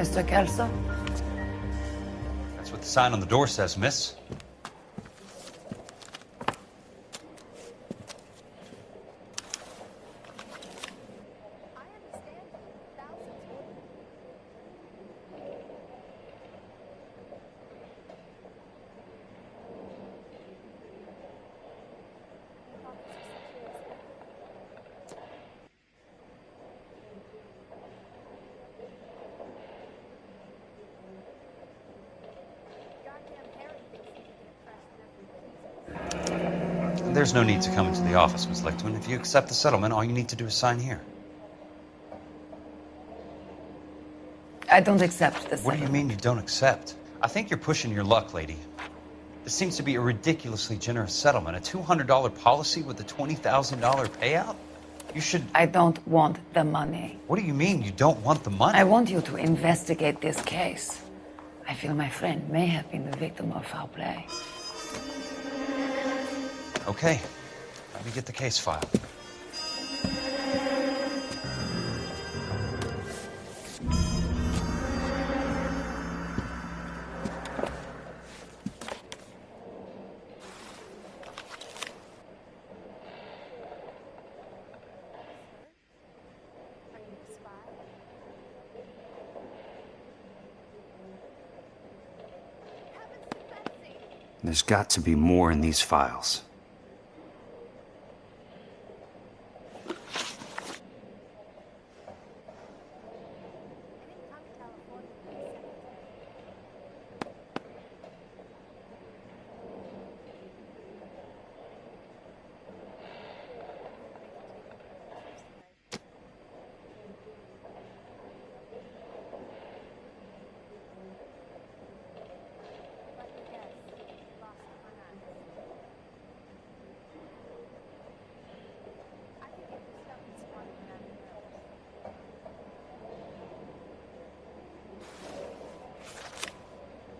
Mr. Kelso? That's what the sign on the door says, miss. There's no need to come into the office, Miss Lichtman. If you accept the settlement, all you need to do is sign here. I don't accept the settlement. What do you mean you don't accept? I think you're pushing your luck, lady. This seems to be a ridiculously generous settlement. A $200 policy with a $20,000 payout? You should... I don't want the money. What do you mean you don't want the money? I want you to investigate this case. I feel my friend may have been the victim of foul play. Okay. Let me get the case file. There's got to be more in these files.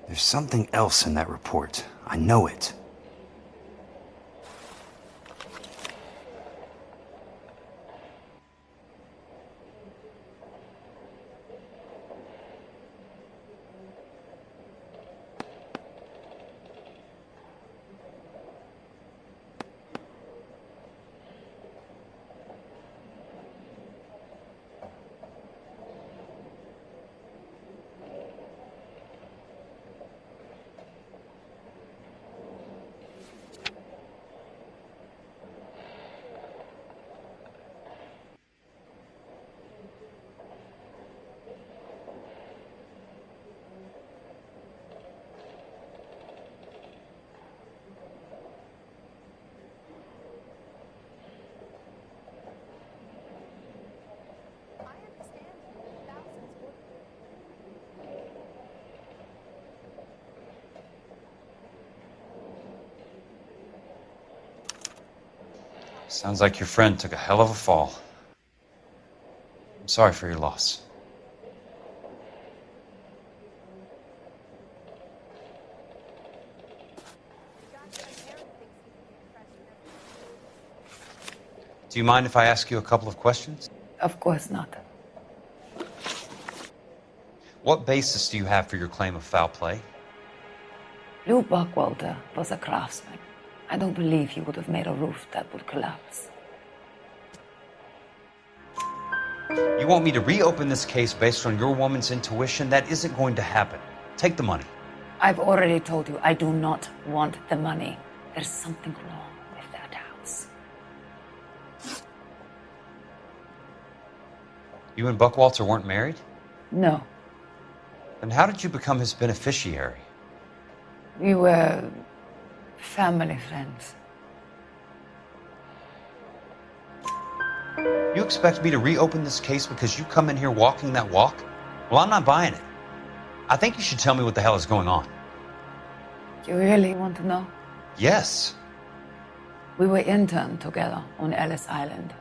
There's something else in that report. I know it. Sounds like your friend took a hell of a fall. I'm sorry for your loss. Do you mind if I ask you a couple of questions? Of course not. What basis do you have for your claim of foul play? Lou Buckwalter was a craftsman. I don't believe he would have made a roof that would collapse. You want me to reopen this case based on your woman's intuition? That isn't going to happen. Take the money. I've already told you I do not want the money. There's something wrong with that house. You and Buckwalter weren't married? No. Then how did you become his beneficiary? We were family friends. You expect me to reopen this case because you come in here walking that walk? Well, I'm not buying it. I think you should tell me what the hell is going on. You really want to know? Yes. We were interned together on Ellis Island.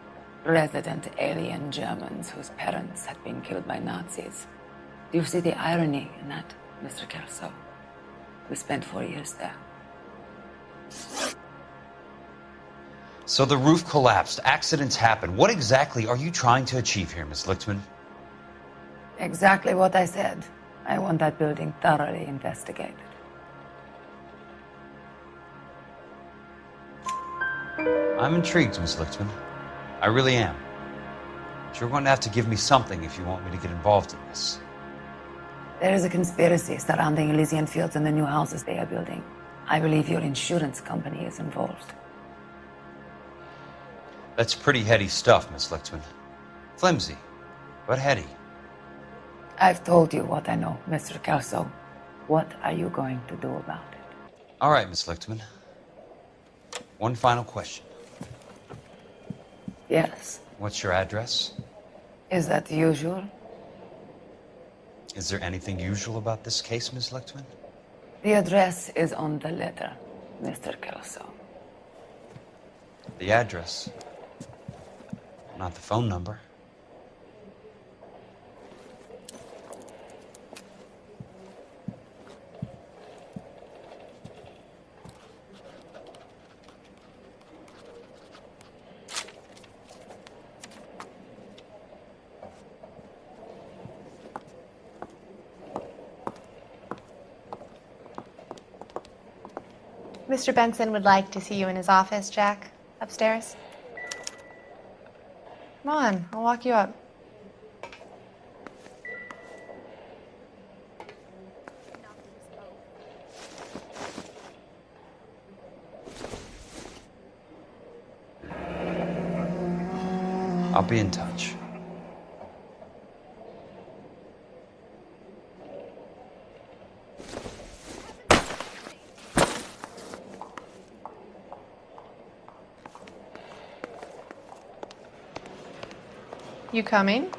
Resident alien Germans whose parents had been killed by Nazis. Do you see the irony in that, Mr. Kelso? We spent 4 years there. So the roof collapsed, accidents happen. What exactly are you trying to achieve here, Miss Lichtman? Exactly what I said. I want that building thoroughly investigated. I'm intrigued, Miss Lichtman. I really am. But you're going to have to give me something if you want me to get involved in this. There is a conspiracy surrounding Elysian Fields and the new houses they are building. I believe your insurance company is involved. That's pretty heady stuff, Miss Lichtman. Flimsy, but heady. I've told you what I know, Mr. Kelso. What are you going to do about it? All right, Miss Lichtman. One final question. Yes. What's your address? Is that usual? Is there anything usual about this case, Miss Lichtman? The address is on the letter, Mr. Kelso. The address, not the phone number. Mr. Benson would like to see you in his office, Jack. Upstairs. Come on, I'll walk you up. I'll be in touch. You coming?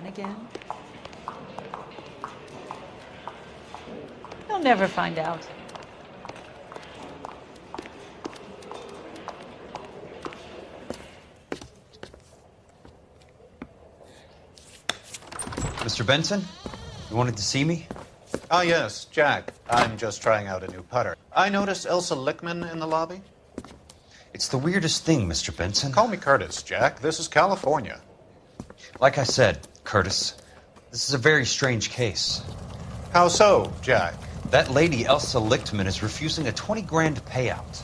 Again? They'll never find out. Mr. Benson, you wanted to see me? Ah, yes, Jack. I'm just trying out a new putter. I noticed Elsa Lichtman in the lobby. It's the weirdest thing, Mr. Benson. Call me Curtis, Jack. This is California. Like I said, Curtis, this is a very strange case. How so, Jack? That lady, Elsa Lichtman, is refusing a 20 grand payout.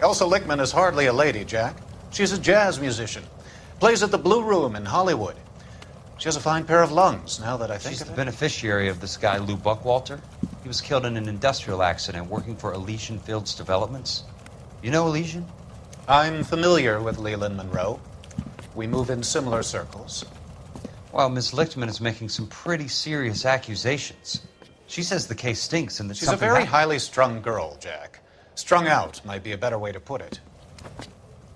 Elsa Lichtman is hardly a lady, Jack. She's a jazz musician. Plays at the Blue Room in Hollywood. She has a fine pair of lungs, now that I think She's of the it. beneficiary of this guy, Lou Buckwalter. He was killed in an industrial accident working for Elysian Fields Developments. You know Elysian? I'm familiar with Leland Monroe. We move in similar circles. Well, Miss Lichtman is making some pretty serious accusations. She says the case stinks and that She's a something very happened. highly strung girl, Jack. Strung out might be a better way to put it.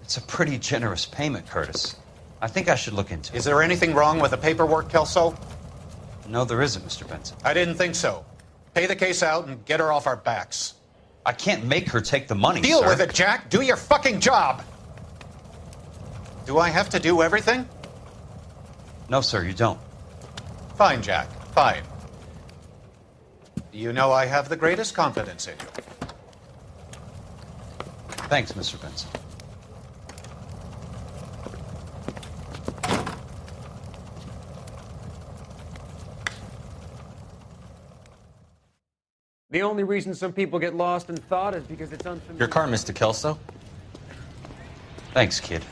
It's a pretty generous payment, Curtis. I think I should look into it. Is there anything wrong with the paperwork, Kelso? No, there isn't, Mr. Benson. I didn't think so. Pay the case out and get her off our backs. I can't make her take the money, Deal sir. with it, Jack. Do your fucking job. Do I have to do everything? No, sir, you don't. Fine, Jack. Fine. You know I have the greatest confidence in you. Thanks, Mr. Benson. The only reason some people get lost in thought is because it's unfamiliar. Your car, Mr. Kelso? Thanks, kid.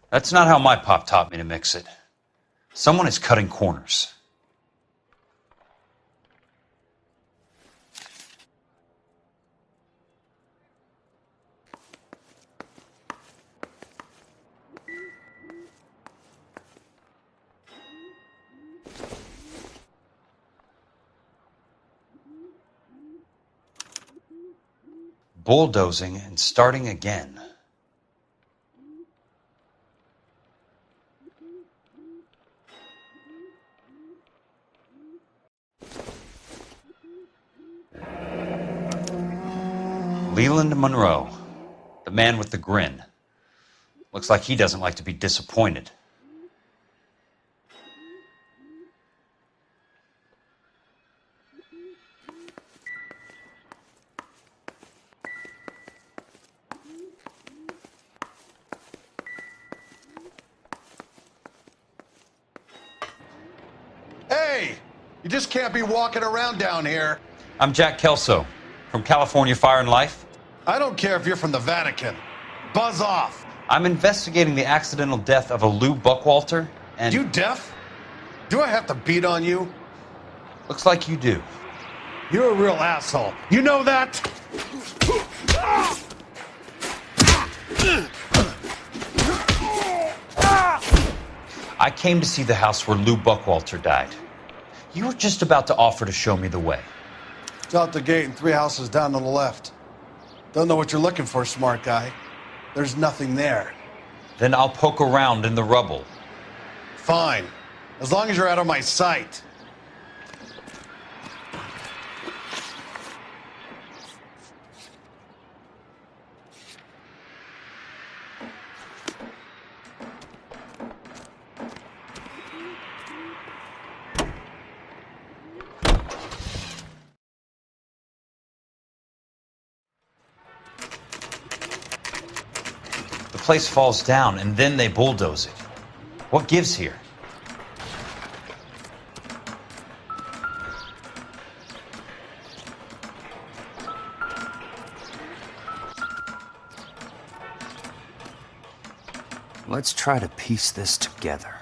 That's not how my pop taught me to mix it. Someone is cutting corners. Bulldozing and starting again. Leland Monroe, the man with the grin. Looks like he doesn't like to be disappointed. Hey! You just can't be walking around down here. I'm Jack Kelso, from California Fire and Life. I don't care if you're from the Vatican. Buzz off. I'm investigating the accidental death of a Lou Buckwalter, and... You deaf? Do I have to beat on you? Looks like you do. You're a real asshole. You know that? I came to see the house where Lou Buckwalter died. You were just about to offer to show me the way. It's out the gate and 3 houses down on the left. Don't know what you're looking for, smart guy. There's nothing there. Then I'll poke around in the rubble. Fine. As long as you're out of my sight. The place falls down, and then they bulldoze it. What gives here? Let's try to piece this together.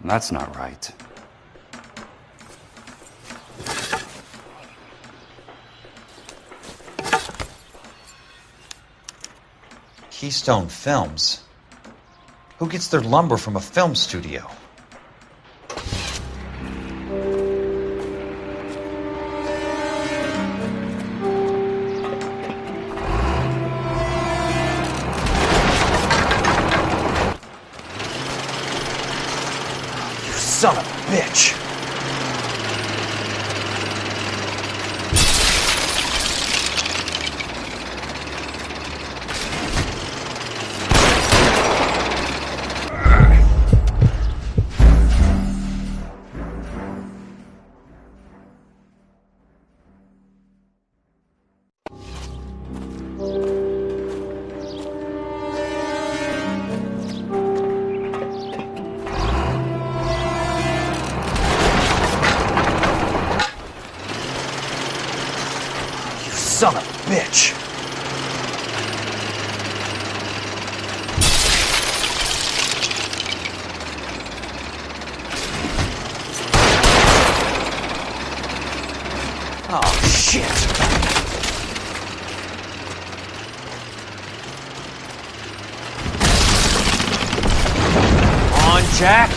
That's not right. Keystone Films? Who gets their lumber from a film studio? You son of a bitch! Son of a bitch! Oh, shit! Come on, Jack!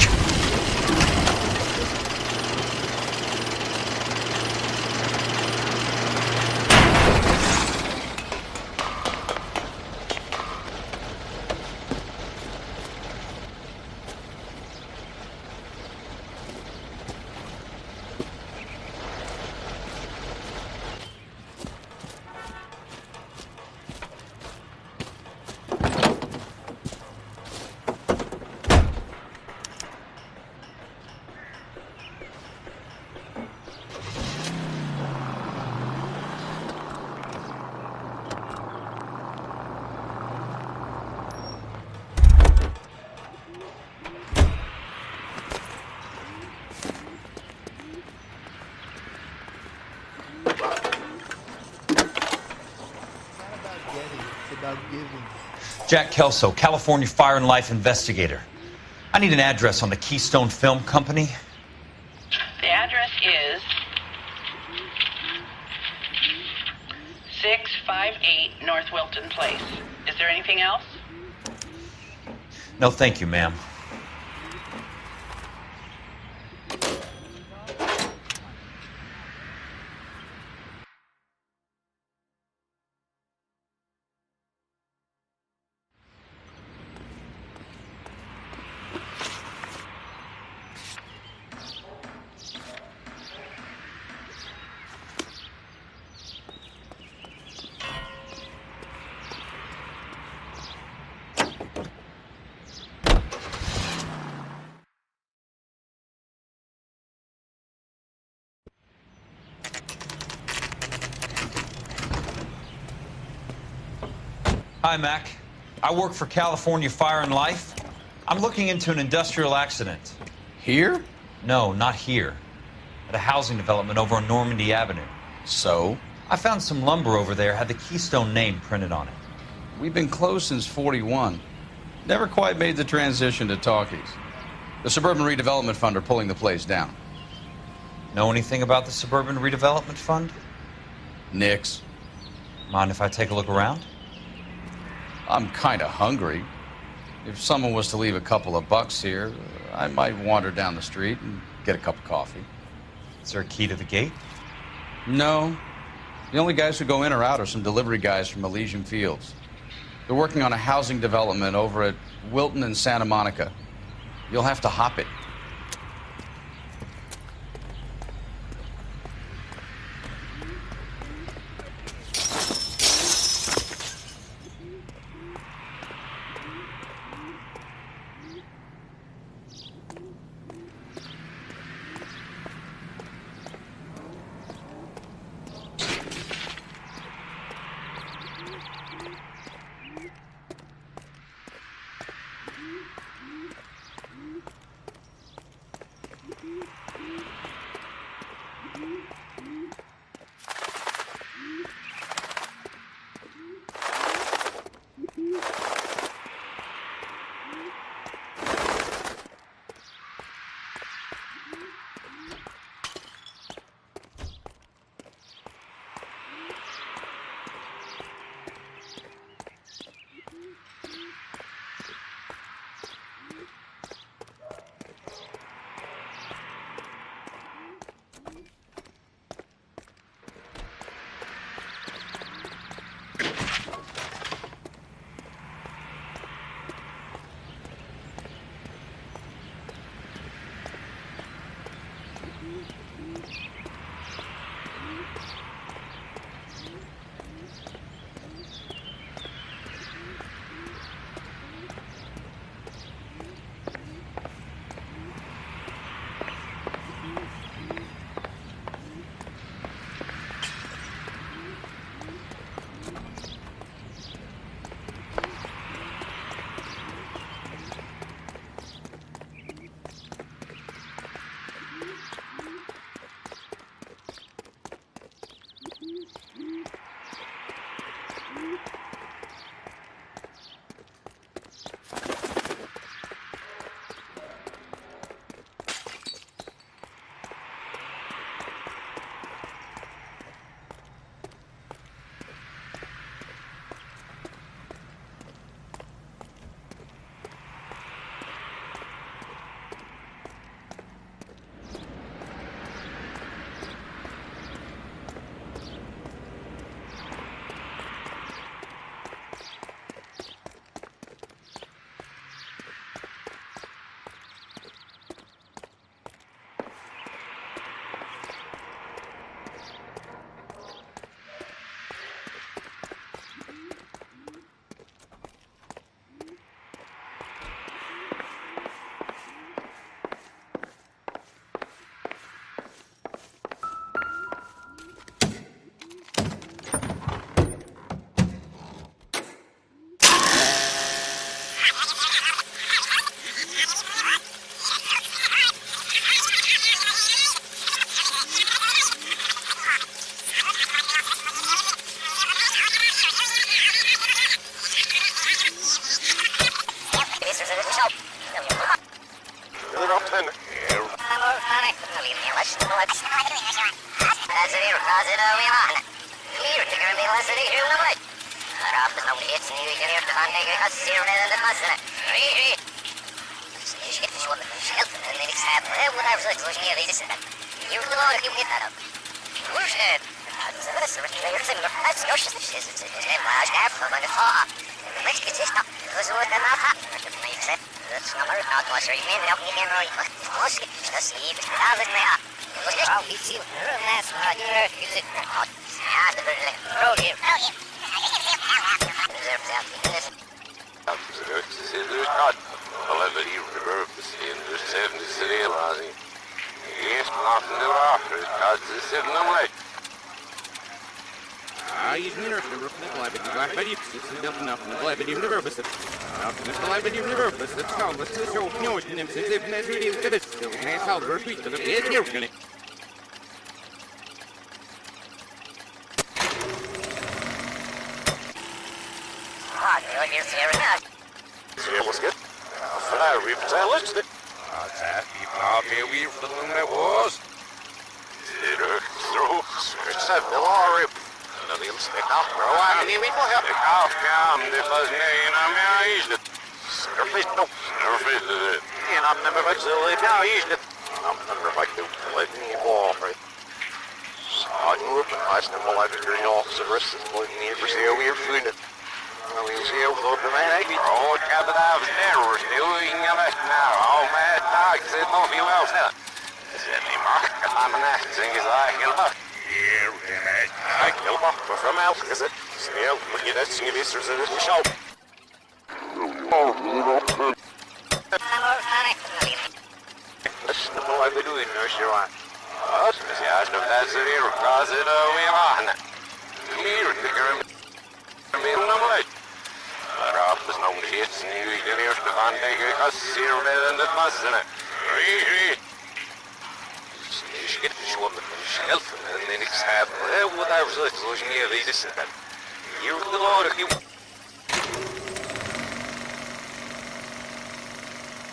It's about giving. Jack Kelso, California Fire and Life investigator. I need an address on the Keystone Film Company. The address is 658 North Wilton Place. Is there anything else? No, thank you, ma'am. Hi, Mac. I work for California Fire and Life. I'm looking into an industrial accident. Here? No, not here. At a housing development over on Normandy Avenue. So? I found some lumber over there, had the Keystone name printed on it. We've been closed since '41. Never quite made the transition to talkies. The Suburban Redevelopment Fund are pulling the place down. Know anything about the Suburban Redevelopment Fund? Nix. Mind if I take a look around? I'm kind of hungry. If someone was to leave a couple of bucks here, I might wander down the street and get a cup of coffee. Is there a key to the gate? No. The only guys who go in or out are some delivery guys from Elysian Fields. They're working on a housing development over at Wilton and Santa Monica. You'll have to hop it.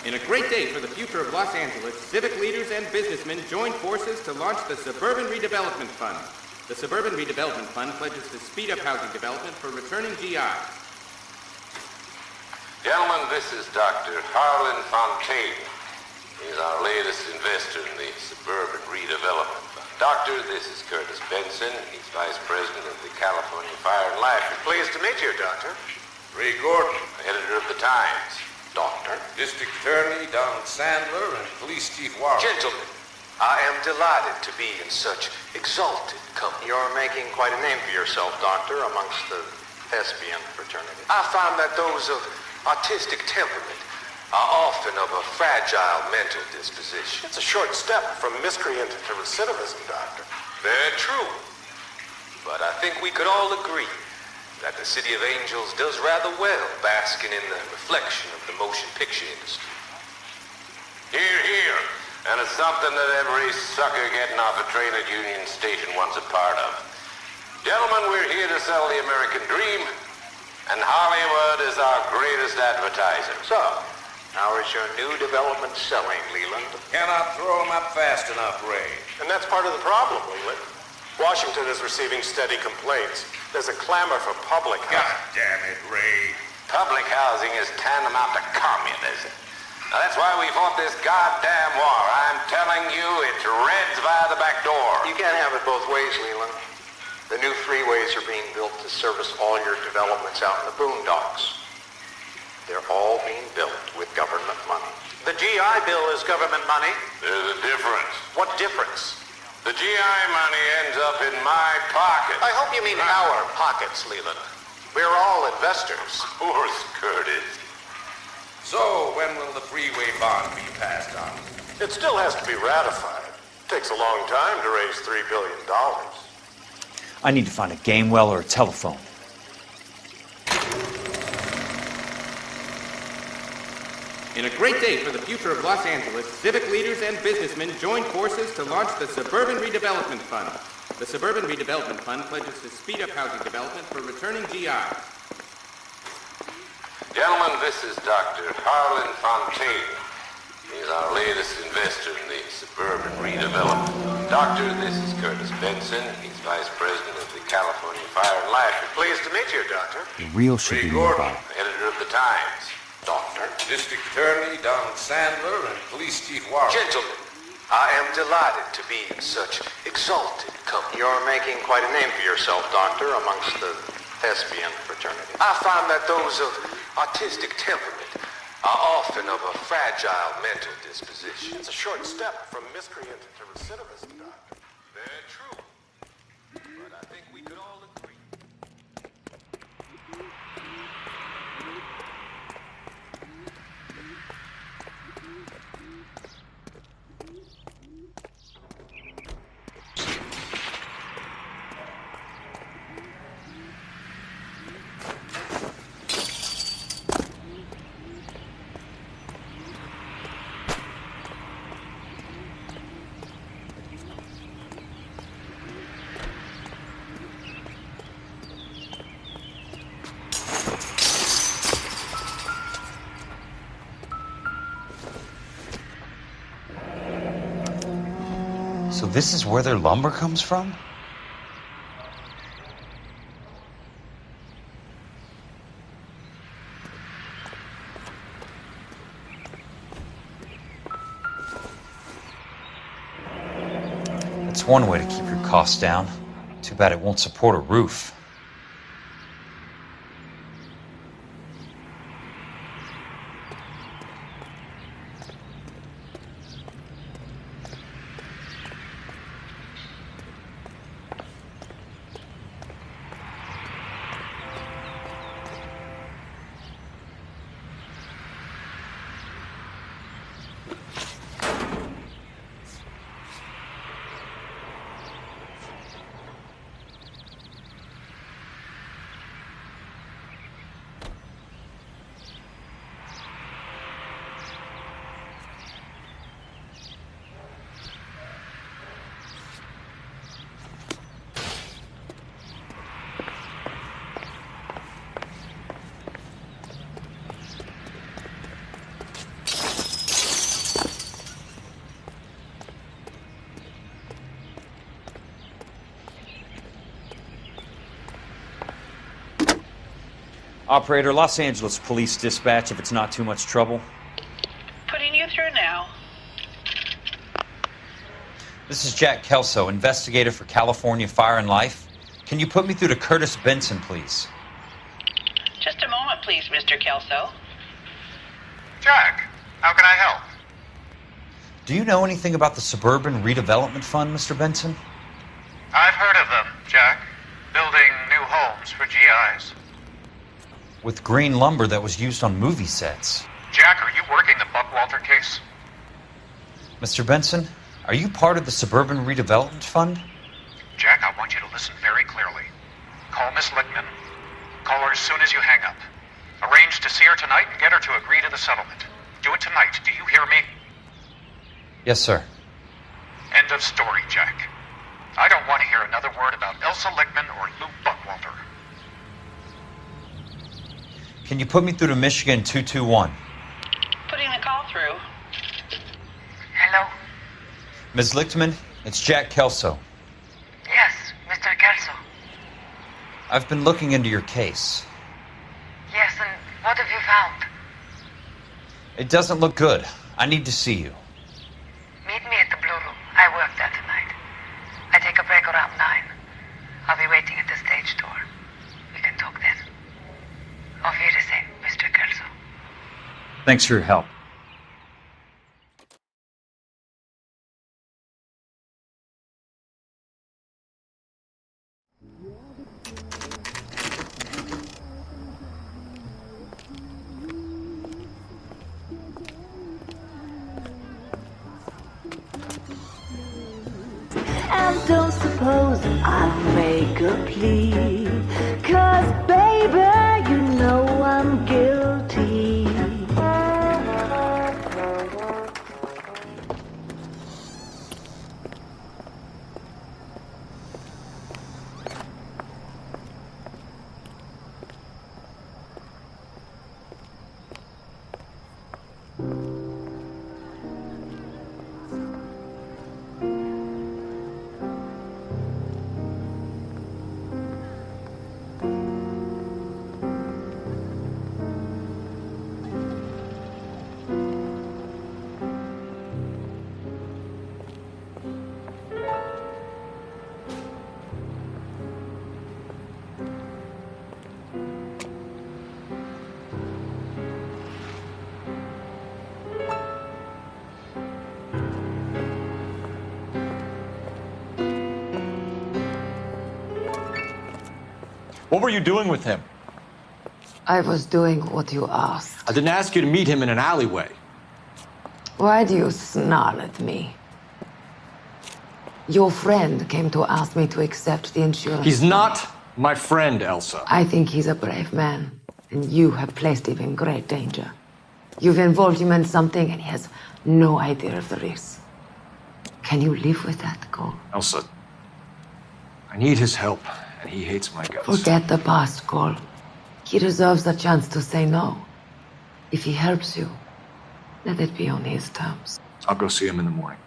In a great day for the future of Los Angeles, civic leaders and businessmen joined forces to launch the Suburban Redevelopment Fund. The Suburban Redevelopment Fund pledges to speed up housing development for returning GIs. Gentlemen, this is Dr. Harlan Fontaine. He's our latest investor in the Suburban Redevelopment Fund. Doctor, this is Curtis Benson. He's Vice President of the California Fire and Life. Pleased to meet you, Doctor. Ray Gordon, editor of the Times. Doctor. District Attorney Donald Sandler and Police Chief Warren. Gentlemen, I am delighted to be in such exalted company. You're making quite a name for yourself, Doctor, amongst the thespian fraternity. I find that those of artistic temperament are often of a fragile mental disposition. It's a short step from miscreant to recidivism, Doctor. Very true. But I think we could all agree that the City of Angels does rather well basking in the reflection of the motion picture industry. Hear, hear. And it's something that every sucker getting off a train at Union Station wants a part of. Gentlemen, we're here to sell the American dream, and Hollywood is our greatest advertiser. So, how is your new development selling, Leland? Cannot throw them up fast enough, Ray. And that's part of the problem, Leland. Washington is receiving steady complaints. There's a clamor for public housing. God damn it, Ray. Public housing is tantamount to communism. Now, that's why we fought this goddamn war. I'm telling you, it's Reds via the back door. You can't have it both ways, Leland. The new freeways are being built to service all your developments out in the boondocks. They're all being built with government money. The GI Bill is government money. There's a difference. What difference? The GI money ends up in my pocket. I hope you mean our pockets, Leland. We're all investors. Of course, Curtis. So, when will the freeway bond be passed on? It still has to be ratified. It takes a long time to raise $3 billion. I need to find a game well or a telephone. In a great day for the future of Los Angeles, civic leaders and businessmen joined forces to launch the Suburban Redevelopment Fund. The Suburban Redevelopment Fund pledges to speed up housing development for returning GIs. Gentlemen, this is Dr. Harlan Fontaine. He's our latest investor in the suburban redevelopment. Doctor, this is Curtis Benson. He's vice president of the California Fire and Life. Pleased to meet you, Doctor. The real should be Gordon, nearby. editor of the Times. Doctor, District Attorney Don Sandler, and Police Chief Warren. Gentlemen, I am delighted to be in such exalted company. You're making quite a name for yourself, Doctor, amongst the thespian fraternity. I find that those of artistic temperament are often of a fragile mental disposition. It's a short step from miscreant to recidivist, Doctor. Very true. But I think we could all agree. So this is where their lumber comes from? That's one way to keep your costs down. Too bad it won't support a roof. Operator, Los Angeles Police Dispatch, if it's not too much trouble. Putting you through now. This is Jack Kelso, investigator for California Fire and Life. Can you put me through to Curtis Benson, please? Just a moment, please, Mr. Kelso. Jack, how can I help? Do you know anything about the Suburban Redevelopment Fund, Mr. Benson? I've heard of them, Jack. Building new homes for GIs. With green lumber that was used on movie sets. Jack, are you working the Buckwalter case? Mr. Benson, are you part of the Suburban Redevelopment Fund? Jack, I want you to listen very clearly. Call Miss Lickman. Call her as soon as you hang up. Arrange to see her tonight and get her to agree to the settlement. Do it tonight. Do you hear me? Yes, sir. End of story, Jack. I don't want to hear another word about Elsa Lickman or Lou Buckwalter. Can you put me through to Michigan 221? Putting the call through. Hello? Ms. Lichtman, it's Jack Kelso. Yes, Mr. Kelso. I've been looking into your case. Yes, and what have you found? It doesn't look good. I need to see you. Meet me at the Blue Room. I work there tonight. I take a break around 9. I'll be waiting at the stage door. We can talk then. Auf Wiedersehen, Mr. Kelso. Thanks for your help. And don't suppose I'll make a plea, 'cause baby, you know I'm guilty. What were you doing with him? I was doing what you asked. I didn't ask you to meet him in an alleyway. Why do you snarl at me? Your friend came to ask me to accept the insurance. He's not my friend, Elsa. I think he's a brave man, and you have placed him in great danger. You've involved him in something, and he has no idea of the risk. Can you live with that, Cole? Elsa, I need his help, and he hates my guts. Forget the past, Cole. He deserves a chance to say no. If he helps you, let it be on his terms. I'll go see him in the morning.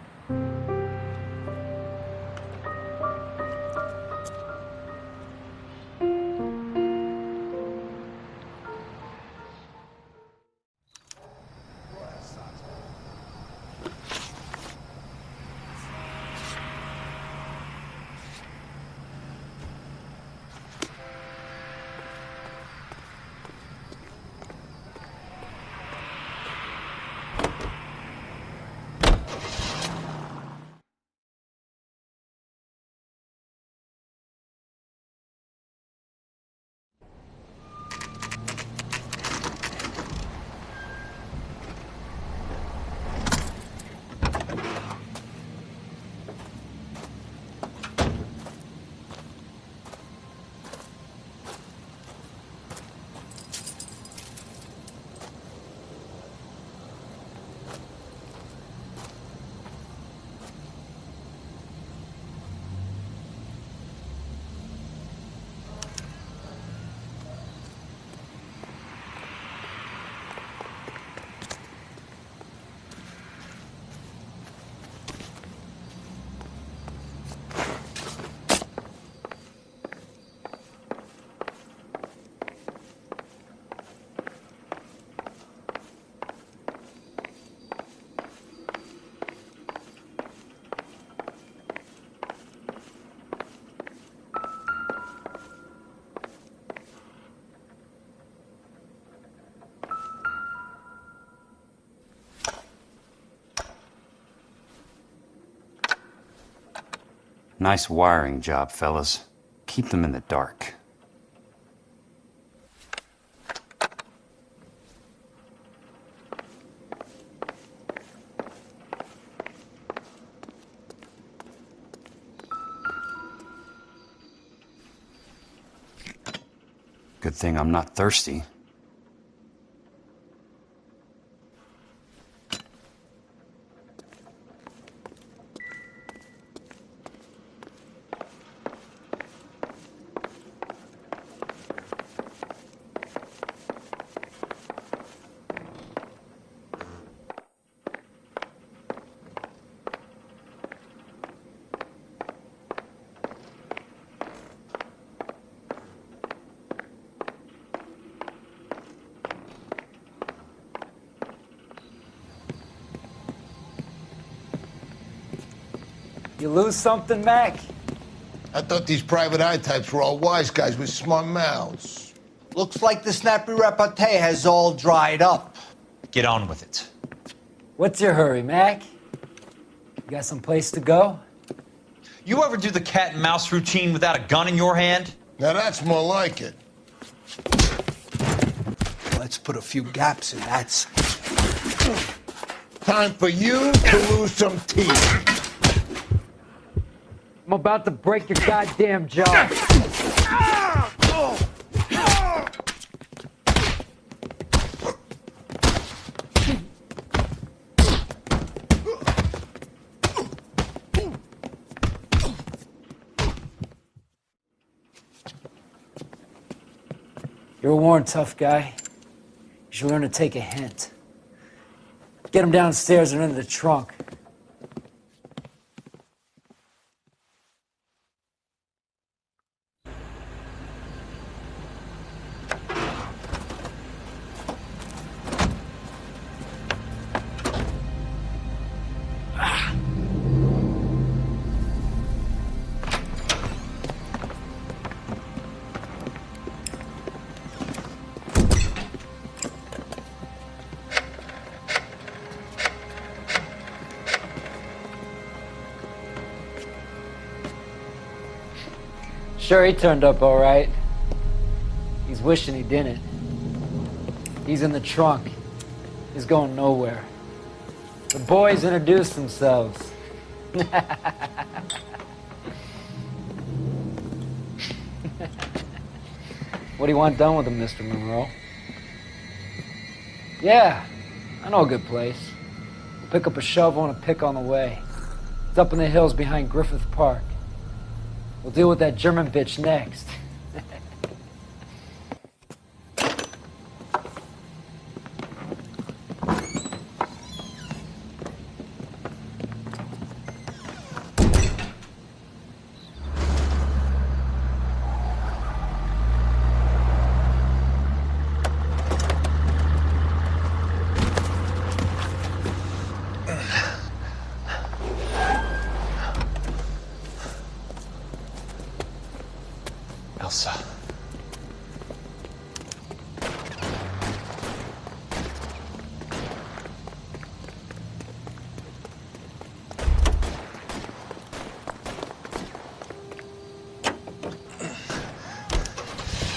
Nice wiring job, fellas. Keep them in the dark. Good thing I'm not thirsty. You lose something, Mac? I thought these private eye types were all wise guys with smart mouths. Looks like the snappy repartee has all dried up. Get on with it. What's your hurry, Mac? You got some place to go? You ever do the cat and mouse routine without a gun in your hand? Now that's more like it. Let's put a few gaps in that. Time for you to lose some teeth. I'm about to break your goddamn jaw. You're a worn, tough guy. You should learn to take a hint. Get him downstairs and into the trunk. Sure, he turned up all right. He's wishing he didn't. He's in the trunk. He's going nowhere. The boys introduced themselves. What do you want done with him, Mr. Monroe? Yeah, I know a good place. We'll pick up a shovel and a pick on the way. It's up in the hills behind Griffith Park. We'll deal with that German bitch next. Elsa.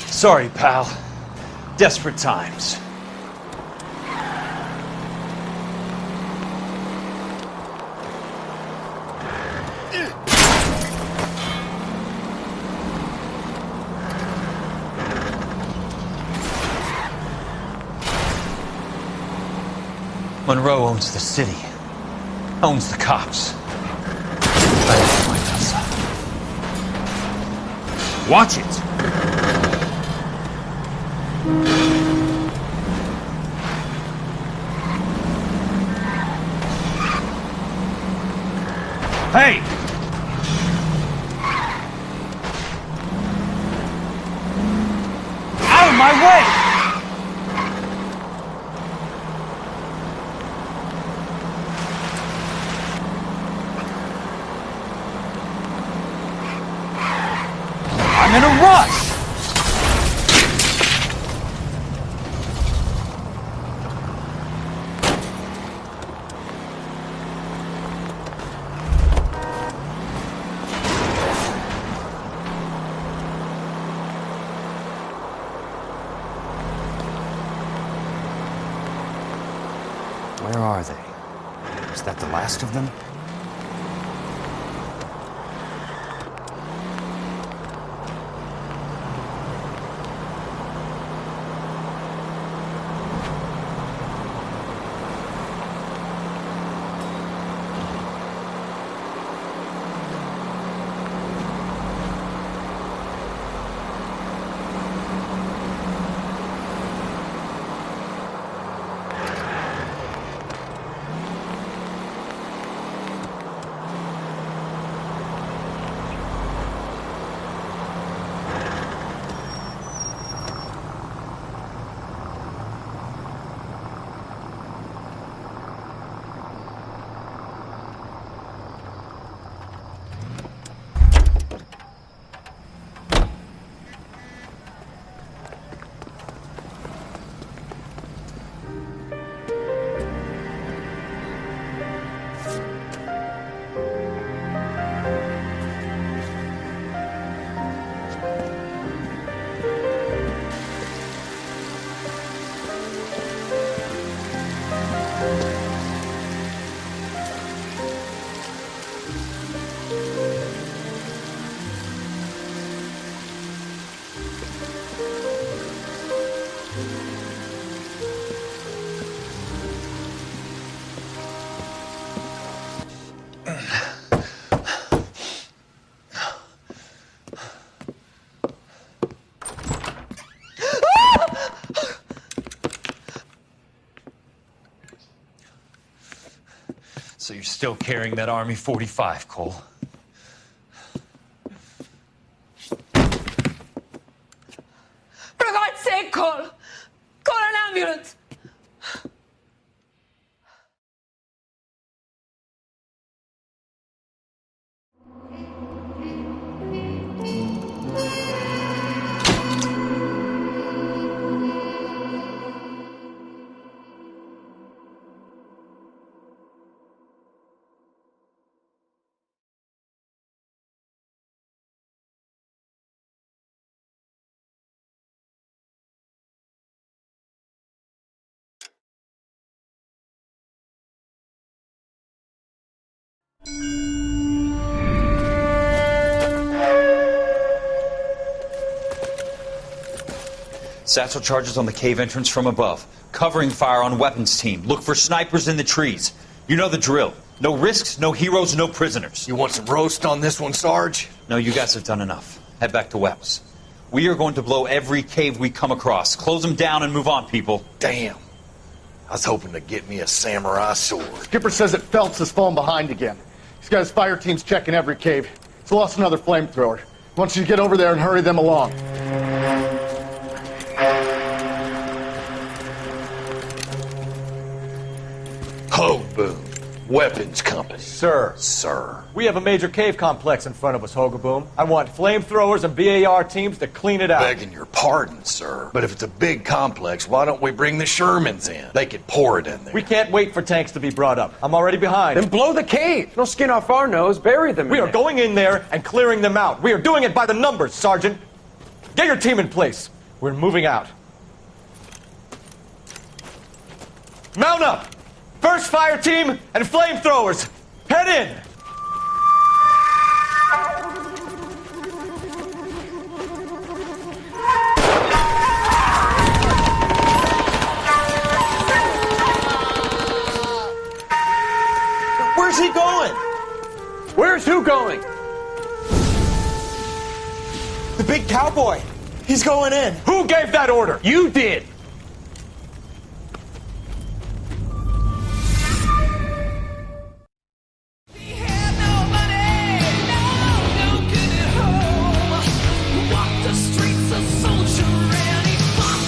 Sorry, pal. Desperate times. Monroe owns the city, owns the cops. I have to find Elsa. Watch it! Hey! Out of my way! I'm in a rush! Where are they? Is that the last of them? So you're still carrying that Army 45, Cole? For God's sake, Cole! Call an ambulance! Satchel charges on the cave entrance from above. Covering fire on weapons team. Look for snipers in the trees. You know the drill. No risks, no heroes, no prisoners. You want some roast on this one, Sarge? No, you guys have done enough. Head back to Webb's. We are going to blow every cave we come across. Close them down and move on, people. Damn. I was hoping to get me a samurai sword. Skipper says that Phelps has fallen behind again. He's got his fire teams checking every cave. He's lost another flamethrower. He wants you to get over there and hurry them along. Ho, boom. Weapons company. Sir. Sir. We have a major cave complex in front of us, Hogaboom. I want flamethrowers and BAR teams to clean it out. Begging your pardon, sir. But if it's a big complex, why don't we bring the Shermans in? They could pour it in there. We can't wait for tanks to be brought up. I'm already behind. Then blow the cave. No skin off our nose. Bury them in We are going in there and clearing them out. We are doing it by the numbers, Sergeant. Get your team in place. We're moving out. Mount up! First fire team and flamethrowers. Head in! Where's he going? Where's who going? The big cowboy. He's going in. Who gave that order? You did.